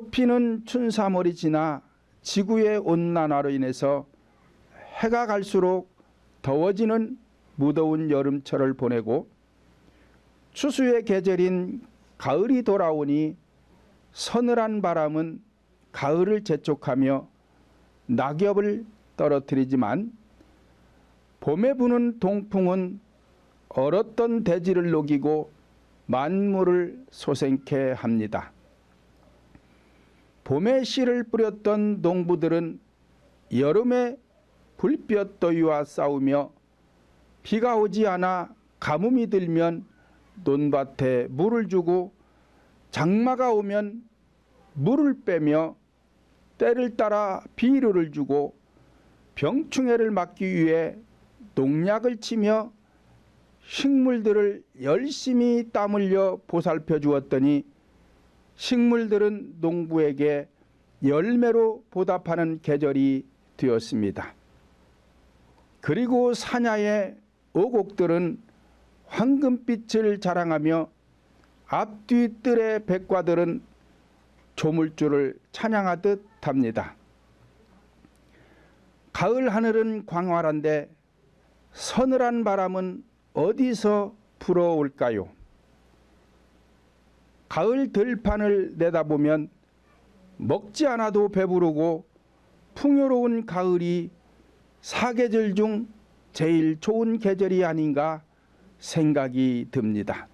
꽃피는 춘삼월이 지나 지구의 온난화로 인해서 해가 갈수록 더워지는 무더운 여름철을 보내고 추수의 계절인 가을이 돌아오니 서늘한 바람은 가을을 재촉하며 낙엽을 떨어뜨리지만 봄에 부는 동풍은 얼었던 대지를 녹이고 만물을 솟행케 합니다. 봄에 씨를 뿌렸던 농부들은 여름에 불볕 더위와 싸우며 비가 오지 않아 가뭄이 들면 논밭에 물을 주고 장마가 오면 물을 빼며 때를 따라 비료를 주고 병충해를 막기 위해 농약을 치며 식물들을 열심히 땀 흘려 보살펴 주었더니 식물들은 농부에게 열매로 보답하는 계절이 되었습니다. 그리고 사냐의 어곡들은 황금빛을 자랑하며 앞뒤 뜰의 백과들은 조물주를 찬양하듯 합니다. 가을 하늘은 광활한데 서늘한 바람은 어디서 불어올까요? 가을 들판을 내다보면 먹지 않아도 배부르고 풍요로운 가을이 사계절 중 제일 좋은 계절이 아닌가 생각이 듭니다.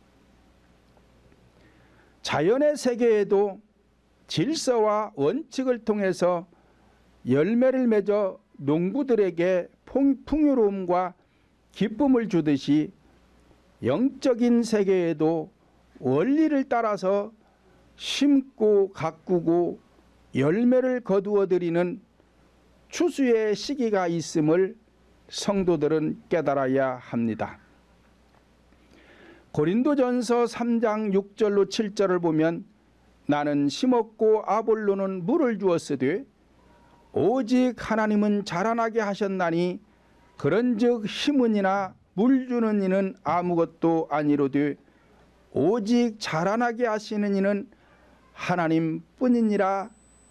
자연의 세계에도 질서와 원칙을 통해서 열매를 맺어 농부들에게 풍요로움과 기쁨을 주듯이 영적인 세계에도 원리를 따라서 심고 가꾸고 열매를 거두어 드리는 추수의 시기가 있음을 성도들은 깨달아야 합니다. 고린도전서 3장 6절로 7절을 보면 나는 심었고 아볼로는 물을 주었으되 오직 하나님은 자라나게 하셨나니 그런즉 심은 이나 물 주는 이는 아무것도 아니로되 오직 자라나게 하시는 이는 하나님뿐이니라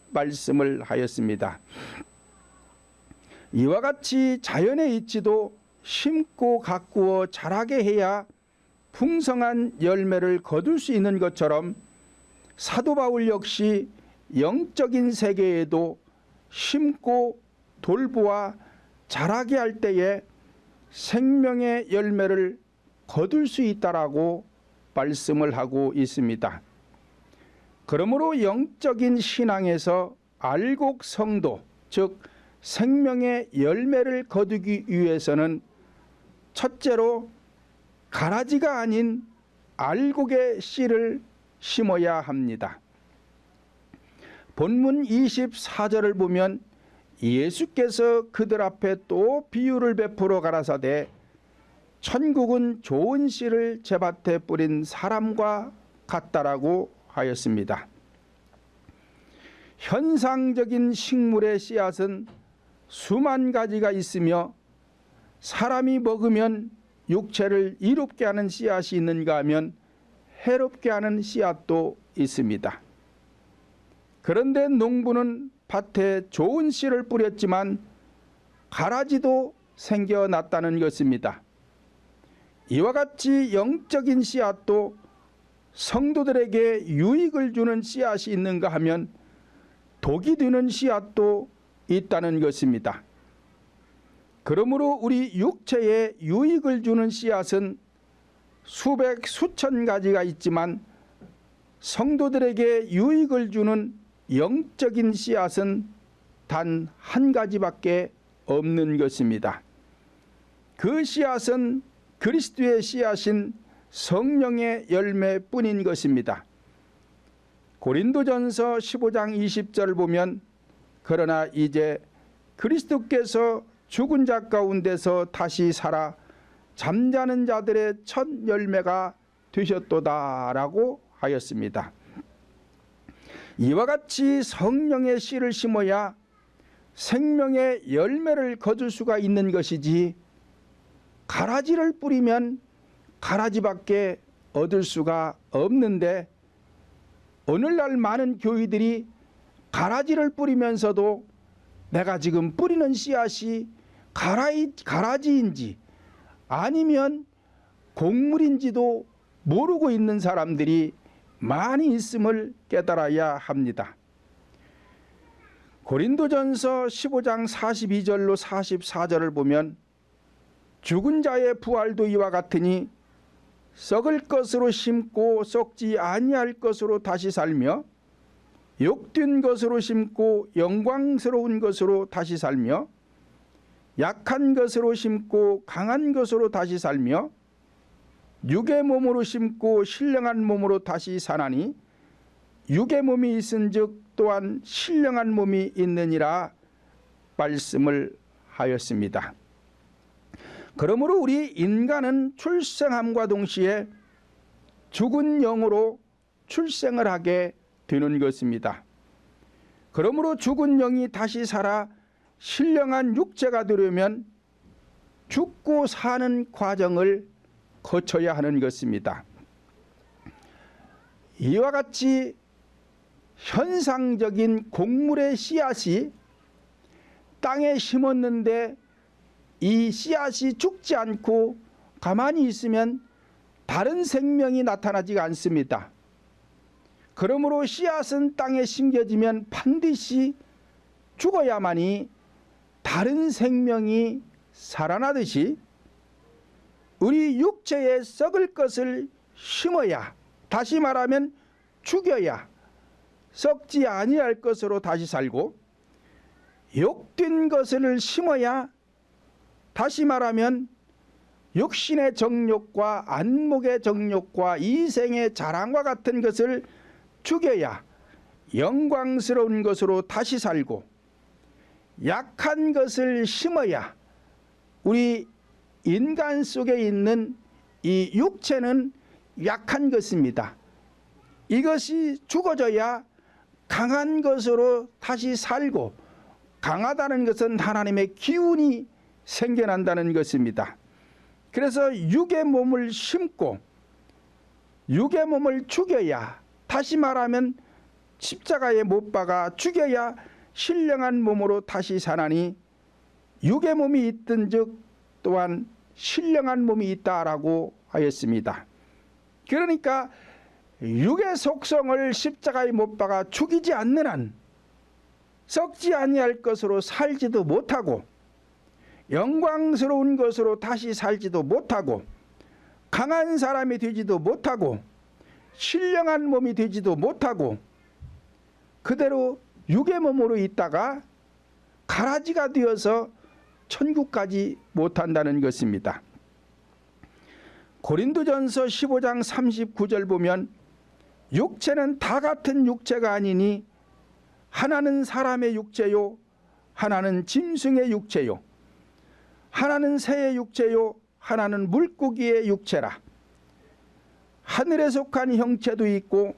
말씀을 하였습니다. 이와 같이 자연의 이치도 심고 가꾸어 자라게 해야 풍성한 열매를 거둘 수 있는 것처럼 사도 바울 역시 영적인 세계에도 심고 돌보아 자라게 할 때에 생명의 열매를 거둘 수 있다라고 말씀을 하고 있습니다. 그러므로 영적인 신앙에서 알곡 성도, 즉 생명의 열매를 거두기 위해서는 첫째로 가라지가 아닌 알곡의 씨를 심어야 합니다. 본문 24절을 보면 예수께서 그들 앞에 또 비유를 베풀어 가라사대 천국은 좋은 씨를 제 밭에 뿌린 사람과 같다라고 하였습니다. 현상적인 식물의 씨앗은 수만 가지가 있으며 사람이 먹으면 육체를 이롭게 하는 씨앗이 있는가 하면 해롭게 하는 씨앗도 있습니다. 그런데 농부는 밭에 좋은 씨를 뿌렸지만 가라지도 생겨났다는 것입니다. 이와 같이 영적인 씨앗도 성도들에게 유익을 주는 씨앗이 있는가 하면 독이 되는 씨앗도 있다는 것입니다. 그러므로 우리 육체에 유익을 주는 씨앗은 수백 수천 가지가 있지만 성도들에게 유익을 주는 영적인 씨앗은 단 한 가지밖에 없는 것입니다. 그 씨앗은 그리스도의 씨앗인 성령의 열매뿐인 것입니다. 고린도전서 15장 20절을 보면 그러나 이제 그리스도께서 죽은 자 가운데서 다시 살아 잠자는 자들의 첫 열매가 되셨도다라고 하였습니다. 이와 같이 성령의 씨를 심어야 생명의 열매를 거둘 수가 있는 것이지 가라지를 뿌리면 가라지밖에 얻을 수가 없는데 오늘날 많은 교회들이 가라지를 뿌리면서도 내가 지금 뿌리는 씨앗이 가라지인지 아니면 곡물인지도 모르고 있는 사람들이 많이 있음을 깨달아야 합니다. 고린도전서 15장 42절로 44절을 보면 죽은 자의 부활도 이와 같으니 썩을 것으로 심고 썩지 아니할 것으로 다시 살며 욕된 것으로 심고 영광스러운 것으로 다시 살며 약한 것으로 심고 강한 것으로 다시 살며 육의 몸으로 심고 신령한 몸으로 다시 사나니 육의 몸이 있은즉 또한 신령한 몸이 있느니라 말씀을 하였습니다. 그러므로 우리 인간은 출생함과 동시에 죽은 영으로 출생을 하게 되는 것입니다. 그러므로 죽은 영이 다시 살아 신령한 육체가 되려면 죽고 사는 과정을 거쳐야 하는 것입니다. 이와 같이 현상적인 곡물의 씨앗이 땅에 심었는데 이 씨앗이 죽지 않고 가만히 있으면 다른 생명이 나타나지 않습니다. 그러므로 씨앗은 땅에 심겨지면 반드시 죽어야만이 다른 생명이 살아나듯이 우리 육체에 썩을 것을 심어야, 다시 말하면 죽여야 썩지 아니할 것으로 다시 살고, 욕된 것을 심어야, 다시 말하면 육신의 정욕과 안목의 정욕과 이생의 자랑과 같은 것을 죽여야 영광스러운 것으로 다시 살고, 약한 것을 심어야 우리 인간 속에 있는 이 육체는 약한 것입니다. 이것이 죽어져야 강한 것으로 다시 살고, 강하다는 것은 하나님의 기운이 생겨난다는 것입니다. 그래서 육의 몸을 심고 육의 몸을 죽여야, 다시 말하면 십자가에 못 박아 죽여야 신령한 몸으로 다시 사나니 육의 몸이 있든즉 또한 신령한 몸이 있다라고 하였습니다. 그러니까 육의 속성을 십자가에 못 박아 죽이지 않는 한 썩지 아니할 것으로 살지도 못하고, 영광스러운 것으로 다시 살지도 못하고, 강한 사람이 되지도 못하고, 신령한 몸이 되지도 못하고, 그대로 육의 몸으로 있다가 가라지가 되어서 천국까지 못한다는 것입니다. 고린도전서 15장 39절 보면 육체는 다 같은 육체가 아니니 하나는 사람의 육체요, 하나는 짐승의 육체요, 하나는 새의 육체요, 하나는 물고기의 육체라. 하늘에 속한 형체도 있고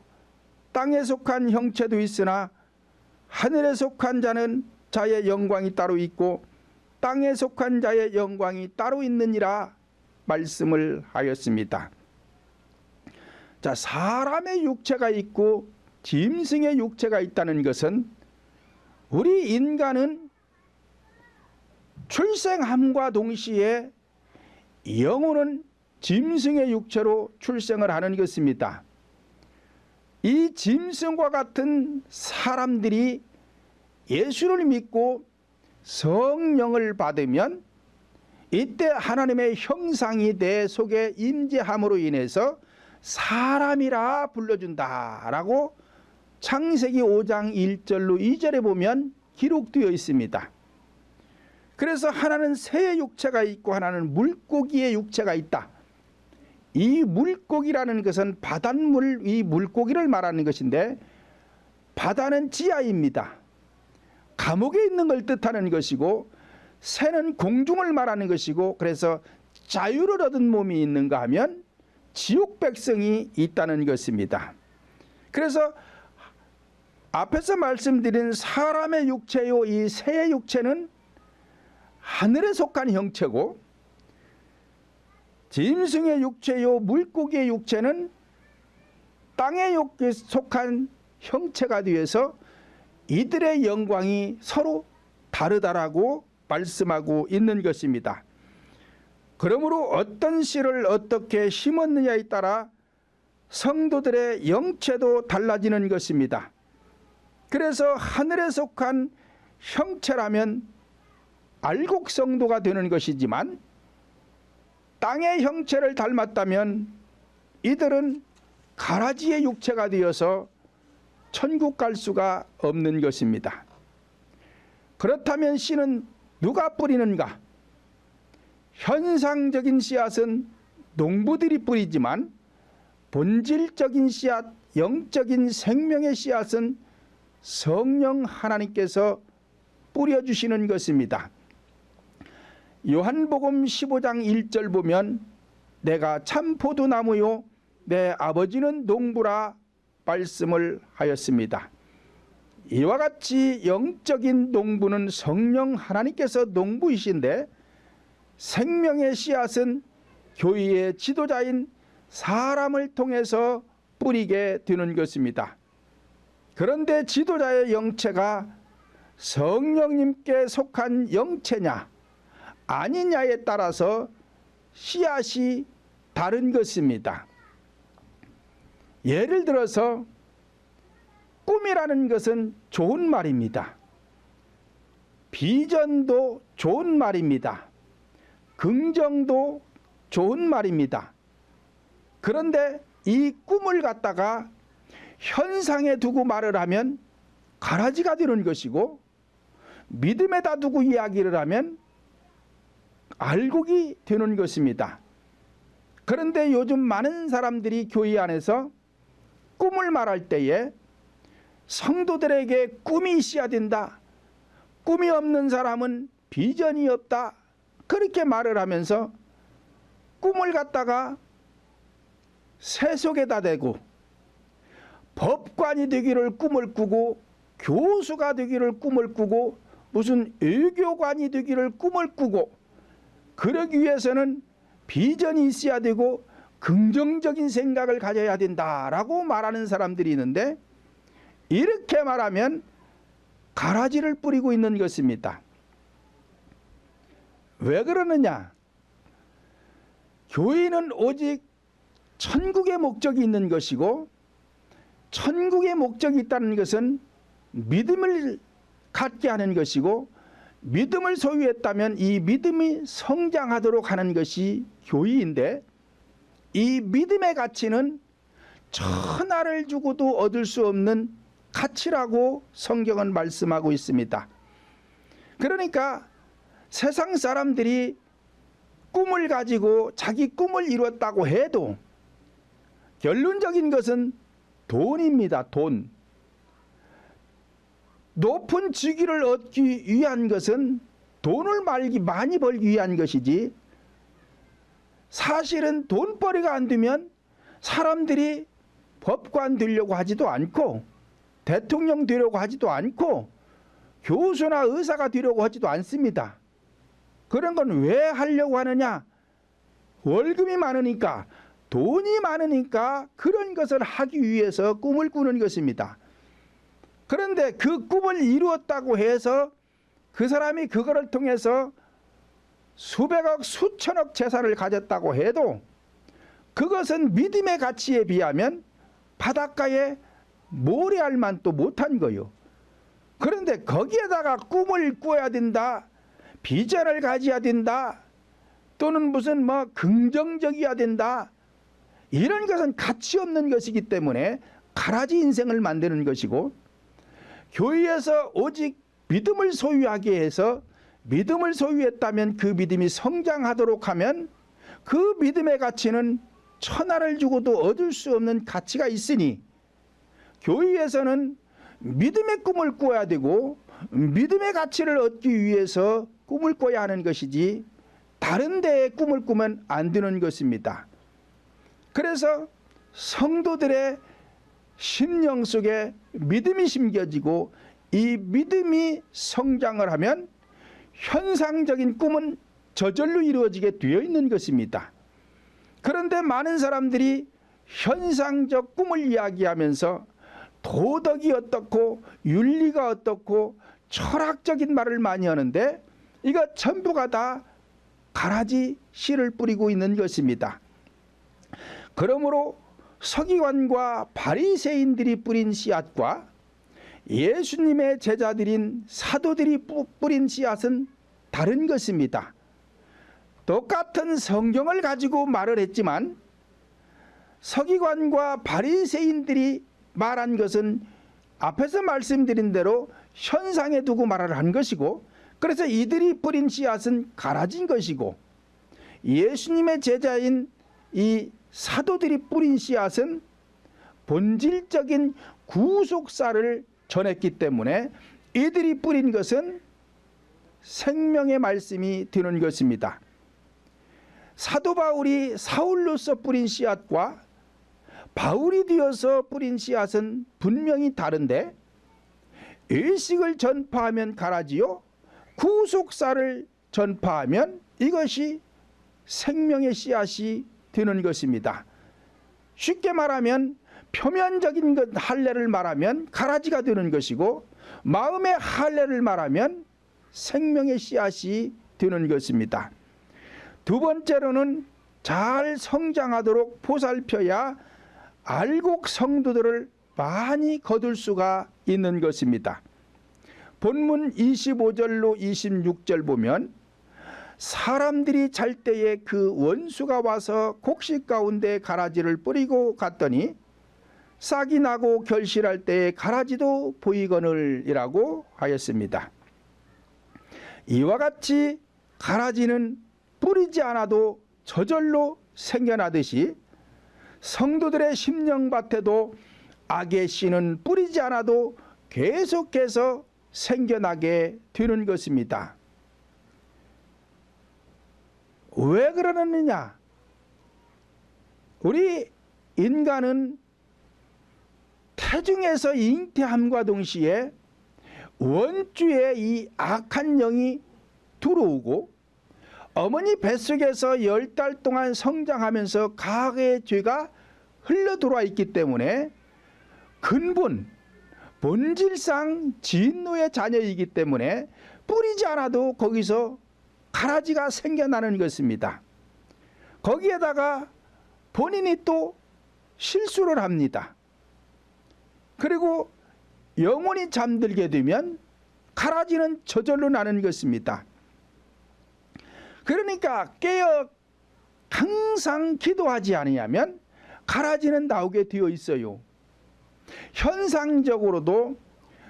땅에 속한 형체도 있으나 하늘에 속한 자의 영광이 따로 있고 땅에 속한 자의 영광이 따로 있느니라 말씀을 하였습니다. 자, 사람의 육체가 있고 짐승의 육체가 있다는 것은 우리 인간은 출생함과 동시에 영혼은 짐승의 육체로 출생을 하는 것입니다. 이 짐승과 같은 사람들이 예수를 믿고 성령을 받으면 이때 하나님의 형상이 내 속에 임재함으로 인해서 사람이라 불러준다라고 창세기 5장 1절로 2절에 보면 기록되어 있습니다. 그래서 하나는 새의 육체가 있고 하나는 물고기의 육체가 있다. 이 물고기라는 것은 바닷물, 이 물고기를 말하는 것인데, 바다는 지하입니다. 감옥에 있는 걸 뜻하는 것이고, 새는 공중을 말하는 것이고, 그래서 자유를 얻은 몸이 있는가 하면 지옥 백성이 있다는 것입니다. 그래서 앞에서 말씀드린 사람의 육체요, 이 새의 육체는 하늘에 속한 형체고, 짐승의 육체요 물고기의 육체는 땅에 속한 형체가 되어서 이들의 영광이 서로 다르다라고 말씀하고 있는 것입니다. 그러므로 어떤 씨를 어떻게 심었느냐에 따라 성도들의 영체도 달라지는 것입니다. 그래서 하늘에 속한 형체라면 알곡 성도가 되는 것이지만 땅의 형체를 닮았다면 이들은 가라지의 육체가 되어서 천국 갈 수가 없는 것입니다. 그렇다면 씨는 누가 뿌리는가? 현상적인 씨앗은 농부들이 뿌리지만 본질적인 씨앗, 영적인 생명의 씨앗은 성령 하나님께서 뿌려주시는 것입니다. 요한복음 15장 1절 보면 내가 참 포도나무요 내 아버지는 농부라 말씀을 하였습니다. 이와 같이 영적인 농부는 성령 하나님께서 농부이신데 생명의 씨앗은 교회의 지도자인 사람을 통해서 뿌리게 되는 것입니다. 그런데 지도자의 영체가 성령님께 속한 영체냐 아니냐에 따라서 씨앗이 다른 것입니다. 예를 들어서 꿈이라는 것은 좋은 말입니다. 비전도 좋은 말입니다. 긍정도 좋은 말입니다. 그런데 이 꿈을 갖다가 현상에 두고 말을 하면 가라지가 되는 것이고 믿음에다 두고 이야기를 하면 알곡이 되는 것입니다. 그런데 요즘 많은 사람들이 교회 안에서 꿈을 말할 때에 성도들에게 꿈이 있어야 된다. 꿈이 없는 사람은 비전이 없다. 그렇게 말을 하면서 꿈을 갖다가 세속에다 대고 법관이 되기를 꿈을 꾸고 교수가 되기를 꿈을 꾸고 무슨 외교관이 되기를 꿈을 꾸고 그러기 위해서는 비전이 있어야 되고 긍정적인 생각을 가져야 된다라고 말하는 사람들이 있는데 이렇게 말하면 가라지를 뿌리고 있는 것입니다. 왜 그러느냐? 교회는 오직 천국의 목적이 있는 것이고 천국의 목적이 있다는 것은 믿음을 갖게 하는 것이고 믿음을 소유했다면 이 믿음이 성장하도록 하는 것이 교회인데 이 믿음의 가치는 천하를 주고도 얻을 수 없는 가치라고 성경은 말씀하고 있습니다. 그러니까 세상 사람들이 꿈을 가지고 자기 꿈을 이뤘다고 해도 결론적인 것은 돈입니다. 돈. 높은 직위를 얻기 위한 것은 돈을 많이 벌기 위한 것이지 사실은 돈벌이가 안 되면 사람들이 법관 되려고 하지도 않고 대통령 되려고 하지도 않고 교수나 의사가 되려고 하지도 않습니다. 그런 건 왜 하려고 하느냐? 월급이 많으니까 돈이 많으니까 그런 것을 하기 위해서 꿈을 꾸는 것입니다. 그런데 그 꿈을 이루었다고 해서 그 사람이 그거를 통해서 수백억 수천억 재산을 가졌다고 해도 그것은 믿음의 가치에 비하면 바닷가에 모래알 만도 못한 거요. 그런데 거기에다가 꿈을 꾸어야 된다, 비전을 가져야 된다, 또는 무슨 긍정적이어야 된다, 이런 것은 가치 없는 것이기 때문에 가라지 인생을 만드는 것이고 교회에서 오직 믿음을 소유하게 해서 믿음을 소유했다면 그 믿음이 성장하도록 하면 그 믿음의 가치는 천하를 주고도 얻을 수 없는 가치가 있으니 교회에서는 믿음의 꿈을 꾸어야 되고 믿음의 가치를 얻기 위해서 꿈을 꿔야 하는 것이지 다른 데에 꿈을 꾸면 안 되는 것입니다. 그래서 성도들의 심령 속에 믿음이 심겨지고 이 믿음이 성장을 하면 현상적인 꿈은 저절로 이루어지게 되어 있는 것입니다. 그런데 많은 사람들이 현상적 꿈을 이야기하면서 도덕이 어떻고 윤리가 어떻고 철학적인 말을 많이 하는데 이거 전부가 다 가라지 씨를 뿌리고 있는 것입니다. 그러므로 서기관과 바리새인들이 뿌린 씨앗과 예수님의 제자들인 사도들이 뿌린 씨앗은 다른 것입니다. 똑같은 성경을 가지고 말을 했지만 서기관과 바리새인들이 말한 것은 앞에서 말씀드린 대로 현상에 두고 말을 한 것이고, 그래서 이들이 뿌린 씨앗은 가라진 것이고, 예수님의 제자인 이 사도들이 뿌린 씨앗은 본질적인 구속사를 전했기 때문에 이들이 뿌린 것은 생명의 말씀이 되는 것입니다. 사도 바울이 사울로서 뿌린 씨앗과 바울이 되어서 뿌린 씨앗은 분명히 다른데, 의식을 전파하면 가라지요, 구속사를 전파하면 이것이 생명의 씨앗이 되는 것입니다. 쉽게 말하면 표면적인 것 할례를 말하면 가라지가 되는 것이고, 마음의 할례를 말하면 생명의 씨앗이 되는 것입니다. 두 번째로는 잘 성장하도록 보살펴야 알곡 성도들을 많이 거둘 수가 있는 것입니다. 본문 25절로 26절 보면 사람들이 잘 때에 그 원수가 와서 곡식 가운데 가라지를 뿌리고 갔더니 싹이 나고 결실할 때에 가라지도 보이거늘이라고 하였습니다. 이와 같이 가라지는 뿌리지 않아도 저절로 생겨나듯이 성도들의 심령밭에도 악의 씨는 뿌리지 않아도 계속해서 생겨나게 되는 것입니다. 왜 그러느냐? 우리 인간은 태중에서 잉태함과 동시에 원주의 이 악한 영이 들어오고 어머니 뱃속에서 10달 동안 성장하면서 과거의 죄가 흘러 들어와 있기 때문에 근본 본질상 진노의 자녀이기 때문에 뿌리지 않아도 거기서 가라지가 생겨나는 것입니다. 거기에다가 본인이 또 실수를 합니다. 그리고 영원히 잠들게 되면 가라지는 저절로 나는 것입니다. 그러니까 깨어 항상 기도하지 아니하면 가라지는 나오게 되어 있어요. 현상적으로도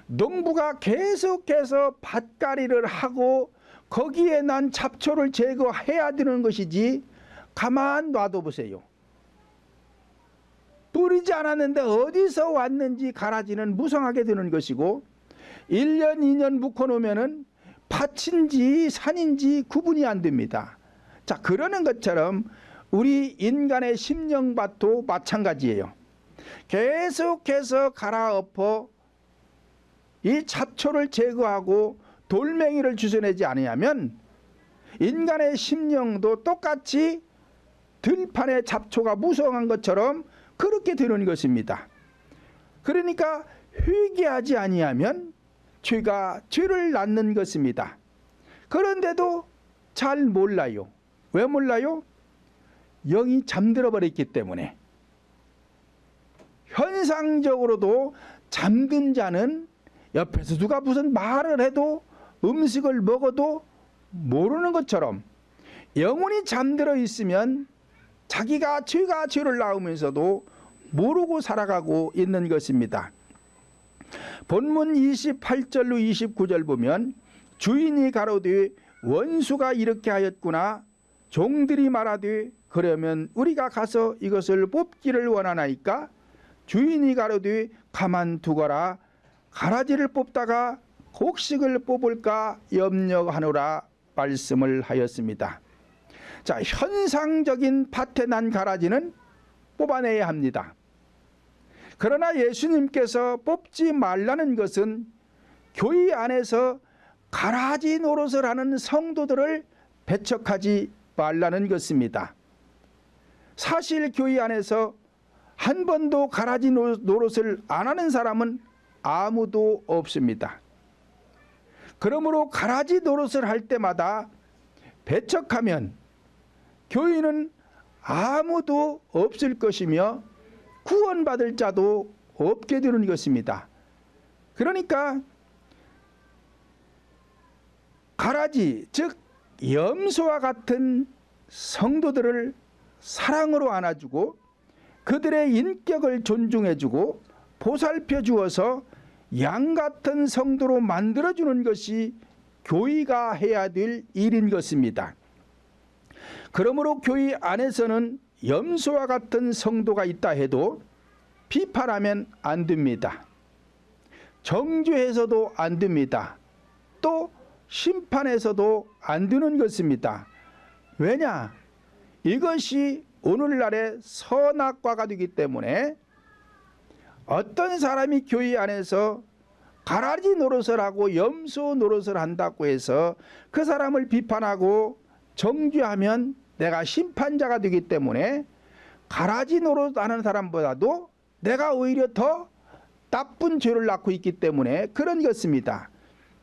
농부가 계속해서 밭갈이를 하고 거기에 난 잡초를 제거해야 되는 것이지 가만 놔둬 보세요. 뿌리지 않았는데 어디서 왔는지 가라지는 무성하게 되는 것이고 1년 2년 묵혀놓으면 밭인지 산인지 구분이 안 됩니다. 자, 그러는 것처럼 우리 인간의 심령밭도 마찬가지예요. 계속해서 갈아엎어 이 잡초를 제거하고 돌멩이를 주워내지 않으면 인간의 심령도 똑같이 들판에 잡초가 무성한 것처럼 그렇게 되는 것입니다. 그러니까 회개하지 아니하면 죄가 죄를 낳는 것입니다. 그런데도 잘 몰라요. 왜 몰라요? 영이 잠들어 버렸기 때문에. 현상적으로도 잠든 자는 옆에서 누가 무슨 말을 해도 음식을 먹어도 모르는 것처럼 영혼이 잠들어 있으면 자기가 죄를 낳으면서도 모르고 살아가고 있는 것입니다. 본문 28절로 29절 보면 주인이 가로되 원수가 이렇게 하였구나. 종들이 말하되 그러면 우리가 가서 이것을 뽑기를 원하나이까? 주인이 가로되 가만두거라. 가라지를 뽑다가 곡식을 뽑을까 염려하노라 말씀을 하였습니다. 자, 현상적인 밭에 난 가라지는 뽑아내야 합니다. 그러나 예수님께서 뽑지 말라는 것은 교회 안에서 가라지 노릇을 하는 성도들을 배척하지 말라는 것입니다. 사실 교회 안에서 한 번도 가라지 노릇을 안 하는 사람은 아무도 없습니다. 그러므로 가라지 노릇을 할 때마다 배척하면 교인은 아무도 없을 것이며 구원받을 자도 없게 되는 것입니다. 그러니까 가라지, 즉 염소와 같은 성도들을 사랑으로 안아주고 그들의 인격을 존중해주고 보살펴 주어서 양 같은 성도로 만들어주는 것이 교회가 해야 될 일인 것입니다. 그러므로 교회 안에서는 염소와 같은 성도가 있다 해도 비판하면 안 됩니다. 정죄해서도 안 됩니다. 또 심판해서도 안 되는 것입니다. 왜냐? 이것이 오늘날의 선악과가 되기 때문에 어떤 사람이 교회 안에서 가라지 노릇을 하고 염소 노릇을 한다고 해서 그 사람을 비판하고 정죄하면 내가 심판자가 되기 때문에 가라지 노릇하는 사람보다도 내가 오히려 더 나쁜 죄를 낳고 있기 때문에 그런 것입니다.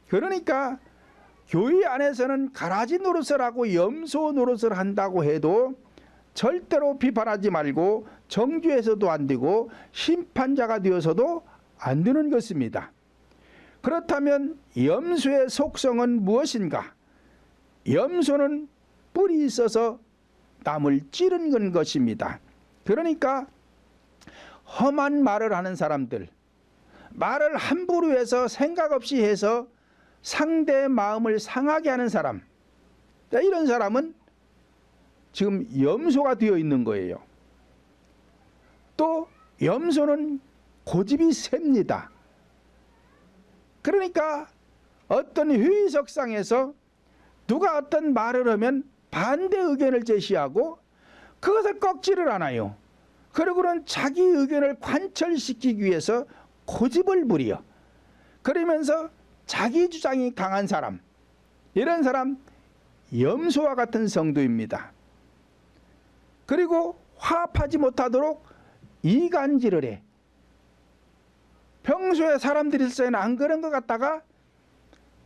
그러니까 교회 안에서는 가라지 노릇을 하고 염소 노릇을 한다고 해도 절대로 비판하지 말고 정죄해서도 안 되고 심판자가 되어서도 안 되는 것입니다. 그렇다면 염소의 속성은 무엇인가? 염소는 뿔이 있어서 남을 찌르는 것입니다. 그러니까 험한 말을 하는 사람들, 말을 함부로 해서 생각 없이 해서 상대의 마음을 상하게 하는 사람, 이런 사람은 지금 염소가 되어 있는 거예요. 또 염소는 고집이 셉니다. 그러니까 어떤 회의석상에서 누가 어떤 말을 하면 반대 의견을 제시하고 그것을 꺾지를 않아요. 그리고는 자기 의견을 관철시키기 위해서 고집을 부려. 그러면서 자기 주장이 강한 사람, 이런 사람 염소와 같은 성도입니다. 그리고 화합하지 못하도록 이간질을 해. 평소에 사람들이 있을 때는 안 그런 것 같다가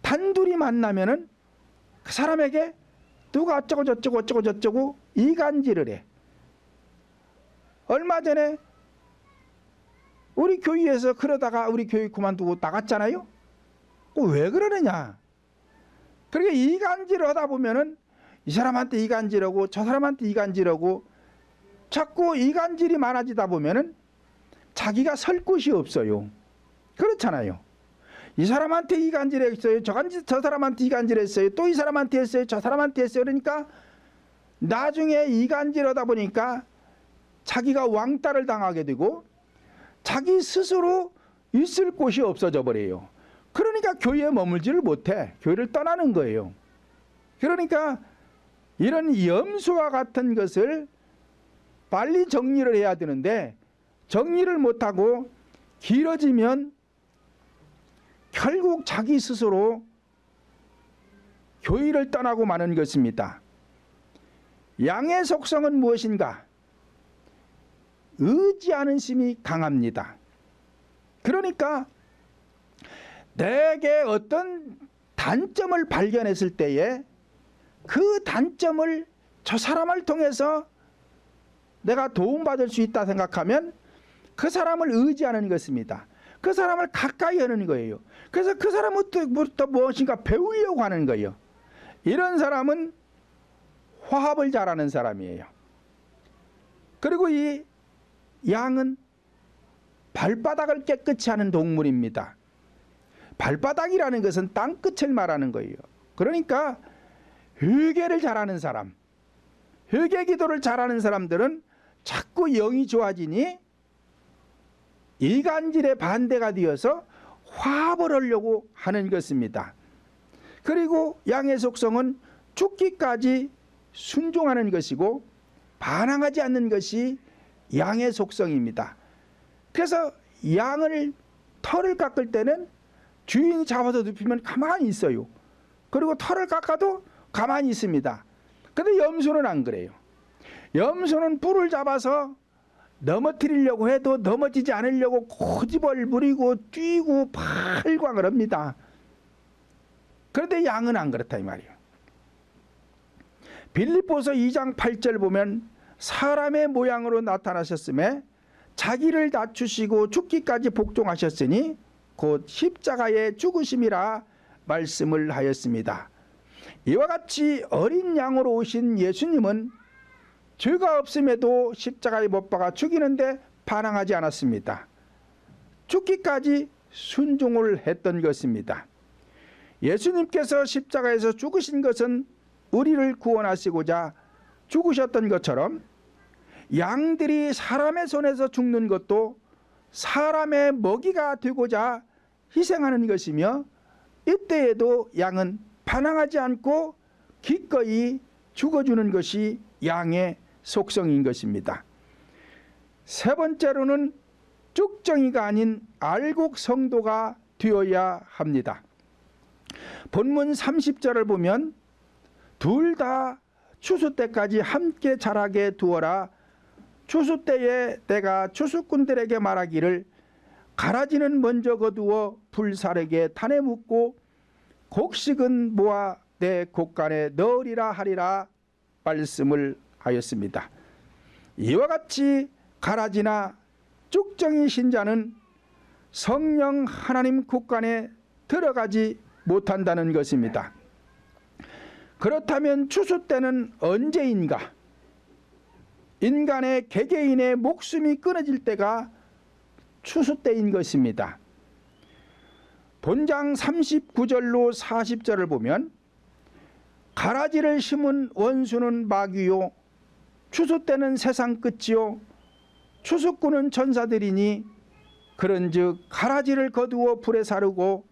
단둘이 만나면은 그 사람에게 누가 어쩌고 저쩌고 어쩌고 저쩌고 이간질을 해. 얼마 전에 우리 교회에서 그러다가 우리 교회 그만두고 나갔잖아요. 왜 그러느냐? 그러니까 이간질을 하다 보면은 이 사람한테 이간질하고 저 사람한테 이간질하고 자꾸 이간질이 많아지다 보면은 자기가 설 곳이 없어요. 그렇잖아요. 이 사람한테 이간질했어요. 저 사람한테 이간질했어요. 또 이 사람한테 했어요. 저 사람한테 했어요. 그러니까 나중에 이간질하다 보니까 자기가 왕따를 당하게 되고 자기 스스로 있을 곳이 없어져 버려요. 그러니까 교회에 머물지를 못해. 교회를 떠나는 거예요. 그러니까 이런 염소와 같은 것을 빨리 정리를 해야 되는데 정리를 못하고 길어지면 결국 자기 스스로 교회를 떠나고 마는 것입니다. 양의 속성은 무엇인가? 의지하는 심이 강합니다. 그러니까 내게 어떤 단점을 발견했을 때에 그 단점을 저 사람을 통해서 내가 도움받을 수 있다 생각하면 그 사람을 의지하는 것입니다. 그 사람을 가까이 하는 거예요. 그래서 그 사람부터 무엇인가 배우려고 하는 거예요. 이런 사람은 화합을 잘하는 사람이에요. 그리고 이 양은 발바닥을 깨끗이 하는 동물입니다. 발바닥이라는 것은 땅끝을 말하는 거예요. 그러니까 회개를 잘하는 사람, 회개 기도를 잘하는 사람들은 자꾸 영이 좋아지니 이간질의 반대가 되어서 화합을 하려고 하는 것입니다. 그리고 양의 속성은 죽기까지 순종하는 것이고 반항하지 않는 것이 양의 속성입니다. 그래서 양을 털을 깎을 때는 주인이 잡아서 눕히면 가만히 있어요. 그리고 털을 깎아도 가만히 있습니다. 근데 염소는 안 그래요. 염소는 뿔을 잡아서 넘어뜨리려고 해도 넘어지지 않으려고 고집을 부리고 뛰고 팔광을 합니다. 그런데 양은 안 그렇다 이 말이에요. 빌립보서 2장 8절 보면 사람의 모양으로 나타나셨음에 자기를 낮추시고 죽기까지 복종하셨으니 곧 십자가의 죽으심이라 말씀을 하였습니다. 이와 같이 어린 양으로 오신 예수님은 죄가 없음에도 십자가에 못 박아 죽이는데 반항하지 않았습니다. 죽기까지 순종을 했던 것입니다. 예수님께서 십자가에서 죽으신 것은 우리를 구원하시고자 죽으셨던 것처럼 양들이 사람의 손에서 죽는 것도 사람의 먹이가 되고자 희생하는 것이며, 이때에도 양은 반항하지 않고 기꺼이 죽어주는 것이 양의 속성인 것입니다. 세 번째로는 쭉정이가 아닌 알곡 성도가 되어야 합니다. 본문 30절을 보면 둘 다 추수 때까지 함께 자라게 두어라. 추수 때에 내가 추수꾼들에게 말하기를 가라지는 먼저 거두어 불사르게 탄에 묻고 곡식은 모아 내 곡간에 넣으리라 하리라 말씀을 하였습니다. 이와 같이 가라지나 쭉정이 신자는 성령 하나님 곡간에 들어가지 못한다는 것입니다. 그렇다면 추수 때는 언제인가? 인간의 개개인의 목숨이 끊어질 때가 추수 때인 것입니다. 본장 39절로 40절을 보면 가라지를 심은 원수는 마귀요 추수 때는 세상 끝이요 추수꾼은 천사들이니 그런즉 가라지를 거두어 불에 사르고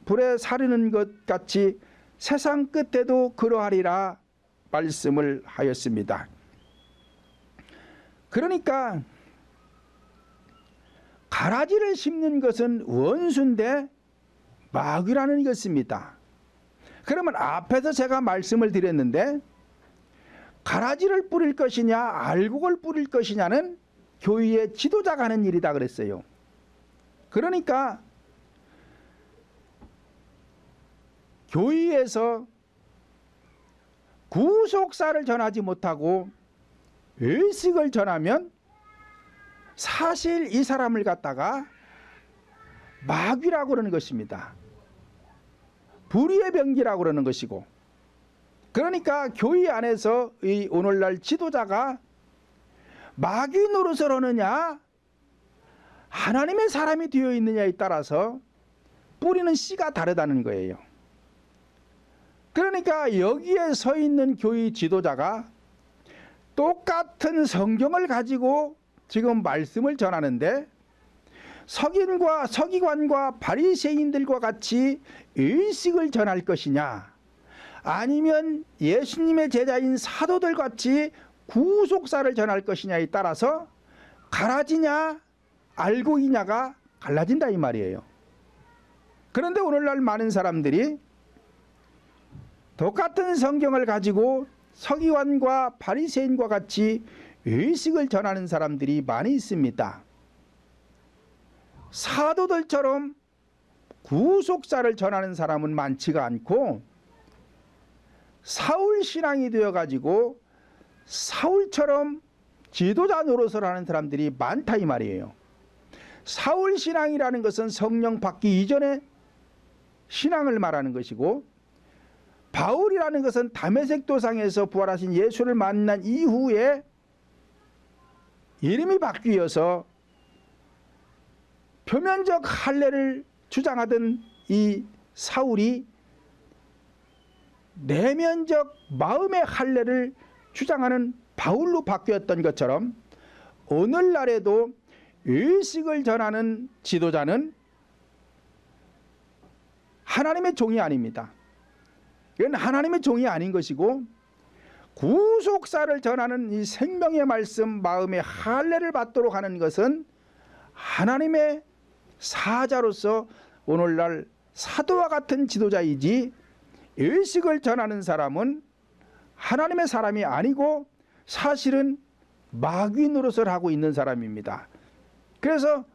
불에 사르는 것 같이 세상 끝에도 그러하리라 말씀을 하였습니다. 그러니까 가라지를 심는 것은 원수인데 마귀라는 것입니다. 그러면 앞에서 제가 말씀을 드렸는데 가라지를 뿌릴 것이냐 알곡을 뿌릴 것이냐는 교회의 지도자가 하는 일이다 그랬어요. 그러니까 교회에서 구속사를 전하지 못하고 의식을 전하면 사실 이 사람을 갖다가 마귀라고 그러는 것입니다. 불의의 병기라고 그러는 것이고, 그러니까 교회 안에서 이 오늘날 지도자가 마귀 노릇을 하느냐 하나님의 사람이 되어 있느냐에 따라서 뿌리는 씨가 다르다는 거예요. 그러니까 여기에 서 있는 교회 지도자가 똑같은 성경을 가지고 지금 말씀을 전하는데 서기관과 바리새인들과 같이 의식을 전할 것이냐, 아니면 예수님의 제자인 사도들 같이 구속사를 전할 것이냐에 따라서 가라지냐 알곡이냐가 갈라진다 이 말이에요. 그런데 오늘날 많은 사람들이 똑같은 성경을 가지고 서기관과 바리새인과 같이 의식을 전하는 사람들이 많이 있습니다. 사도들처럼 구속사를 전하는 사람은 많지가 않고 사울 신앙이 되어가지고 사울처럼 지도자 노릇을 하는 사람들이 많다 이 말이에요. 사울 신앙이라는 것은 성령 받기 이전의 신앙을 말하는 것이고, 바울이라는 것은 다메섹 도상에서 부활하신 예수를 만난 이후에 이름이 바뀌어서 표면적 할례를 주장하던 이 사울이 내면적 마음의 할례를 주장하는 바울로 바뀌었던 것처럼 오늘날에도 의식을 전하는 지도자는 하나님의 종이 아닙니다. 이건 하나님의 종이 아닌 것이고, 구속사를 전하는 이 생명의 말씀 마음의 할례를 받도록 하는 것은 하나님의 사자로서 오늘날 사도와 같은 지도자이지, 의식을 전하는 사람은 하나님의 사람이 아니고 사실은 마귀 노릇을 하고 있는 사람입니다. 그래서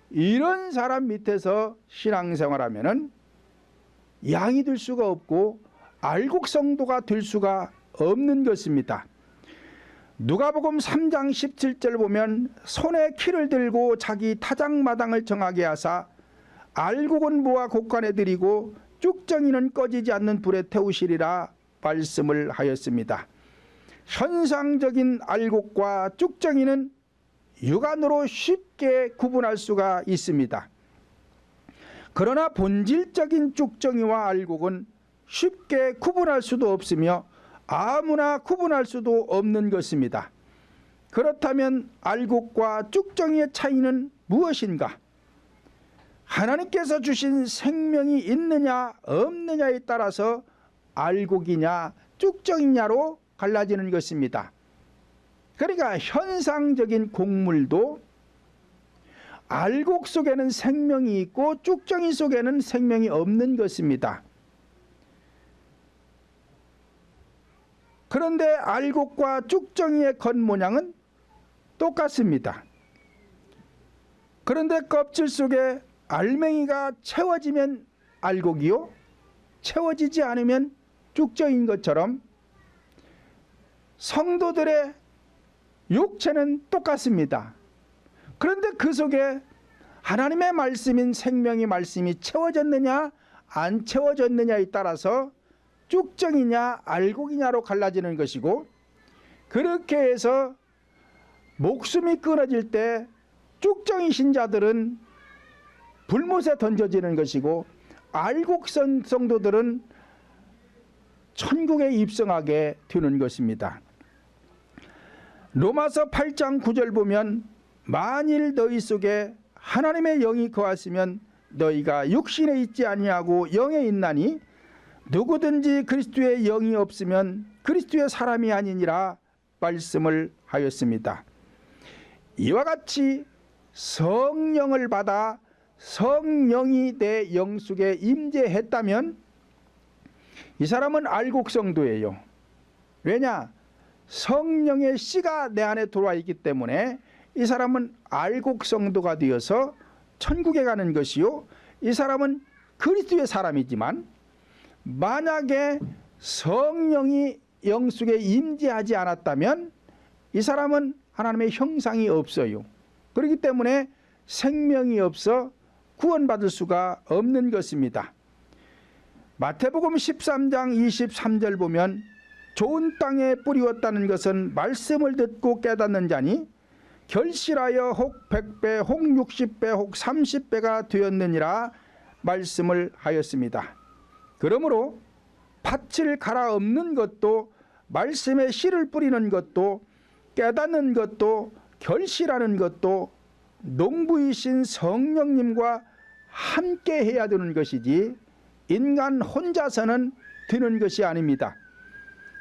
이런 사람 밑에서 신앙생활하면은 양이 될 수가 없고 알곡 성도가 될 수가 없는 것입니다. 누가복음 3장 17절 보면 손에 키를 들고 자기 타작마당을 정하게 하사 알곡은 모아 곳간에 들이고 쭉정이는 꺼지지 않는 불에 태우시리라 말씀을 하였습니다. 현상적인 알곡과 쭉정이는 육안으로 쉽게 구분할 수가 있습니다. 그러나 본질적인 쭉정이와 알곡은 쉽게 구분할 수도 없으며 아무나 구분할 수도 없는 것입니다. 그렇다면 알곡과 쭉정이의 차이는 무엇인가? 하나님께서 주신 생명이 있느냐 없느냐에 따라서 알곡이냐 쭉정이냐로 갈라지는 것입니다. 그러니까 현상적인 곡물도 알곡 속에는 생명이 있고 쭉정이 속에는 생명이 없는 것입니다. 그런데 알곡과 쭉정이의 겉모양은 똑같습니다. 그런데 껍질 속에 알맹이가 채워지면 알곡이요, 채워지지 않으면 쭉정인 것처럼 성도들의 육체는 똑같습니다. 그런데 그 속에 하나님의 말씀인 생명의 말씀이 채워졌느냐 안 채워졌느냐에 따라서 쭉정이냐 알곡이냐로 갈라지는 것이고, 그렇게 해서 목숨이 끊어질 때 쭉정이신 자들은 불못에 던져지는 것이고 알곡 성도들은 천국에 입성하게 되는 것입니다. 로마서 8장 9절 보면 만일 너희 속에 하나님의 영이 거하시면 너희가 육신에 있지 아니하고 영에 있나니 누구든지 그리스도의 영이 없으면 그리스도의 사람이 아니니라 말씀을 하였습니다. 이와 같이 성령을 받아 성령이 내 영 속에 임재했다면 이 사람은 알곡 성도예요. 왜냐? 성령의 씨가 내 안에 들어와 있기 때문에 이 사람은 알곡 성도가 되어서 천국에 가는 것이요, 이 사람은 그리스도의 사람이지만 만약에 성령이 영 속에 임재하지 않았다면 이 사람은 하나님의 형상이 없어요. 그렇기 때문에 생명이 없어 구원받을 수가 없는 것입니다. 마태복음 13장 23절 보면 좋은 땅에 뿌리웠다는 것은 말씀을 듣고 깨닫는 자니 결실하여 혹 100배 혹 60배 혹 30배가 되었느니라 말씀을 하였습니다. 그러므로 밭을 갈아엎는 것도 말씀에 씨를 뿌리는 것도 깨닫는 것도 결실하는 것도 농부이신 성령님과 함께 해야 되는 것이지 인간 혼자서는 되는 것이 아닙니다.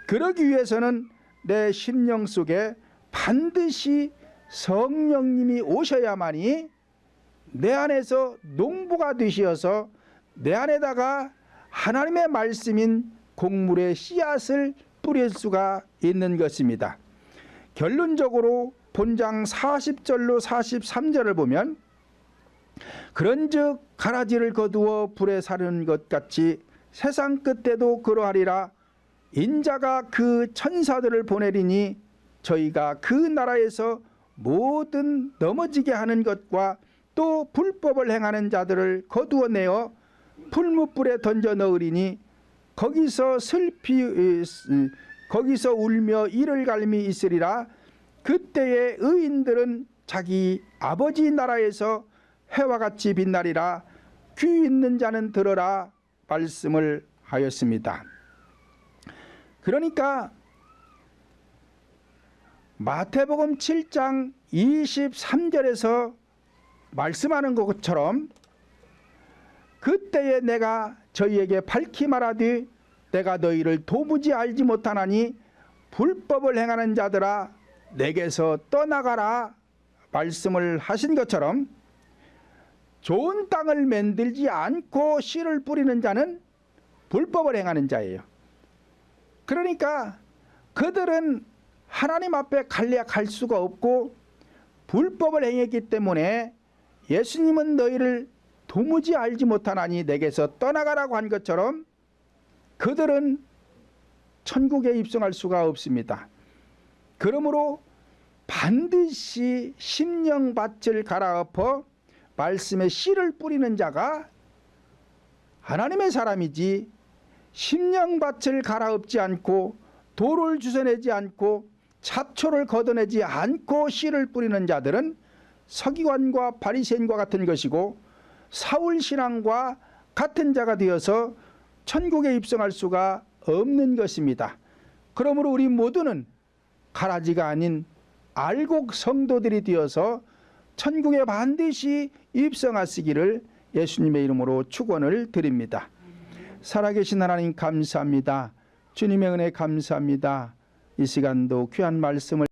그러기 위해서는 내 심령 속에 반드시 성령님이 오셔야만이 내 안에서 농부가 되셔서 내 안에다가 하나님의 말씀인 곡물의 씨앗을 뿌릴 수가 있는 것입니다. 결론적으로 본장 40절로 43절을 보면 그런즉 가라지를 거두어 불에 사르는 것 같이 세상 끝에도 그러하리라. 인자가 그 천사들을 보내리니 저희가 그 나라에서 모든 넘어지게 하는 것과 또 불법을 행하는 자들을 거두어내어 풀무불에 던져 넣으리니 거기서 울며 이를 갈미 있으리라. 그때의 의인들은 자기 아버지 나라에서 해와 같이 빛나리라. 귀 있는 자는 들어라 말씀을 하였습니다. 그러니까 마태복음 7장 23절에서 말씀하는 것처럼 그때에 내가 저희에게 밝히 말하되 내가 너희를 도무지 알지 못하나니 불법을 행하는 자들아 내게서 떠나가라 말씀을 하신 것처럼 좋은 땅을 만들지 않고 씨를 뿌리는 자는 불법을 행하는 자예요. 그러니까 그들은 하나님 앞에 갈 수가 없고 불법을 행했기 때문에 예수님은 너희를 도무지 알지 못하나니 내게서 떠나가라고 한 것처럼 그들은 천국에 입성할 수가 없습니다. 그러므로 반드시 심령밭을 갈아엎어 말씀에 씨를 뿌리는 자가 하나님의 사람이지, 심령밭을 갈아엎지 않고 돌을 주워내지 않고 잡초를 걷어내지 않고 씨를 뿌리는 자들은 서기관과 바리새인과 같은 것이고 사울 신앙과 같은 자가 되어서 천국에 입성할 수가 없는 것입니다. 그러므로 우리 모두는 가라지가 아닌 알곡 성도들이 되어서 천국에 반드시 입성하시기를 예수님의 이름으로 축원을 드립니다. 살아계신 하나님 감사합니다. 주님의 은혜 감사합니다. 이 시간도 귀한 말씀을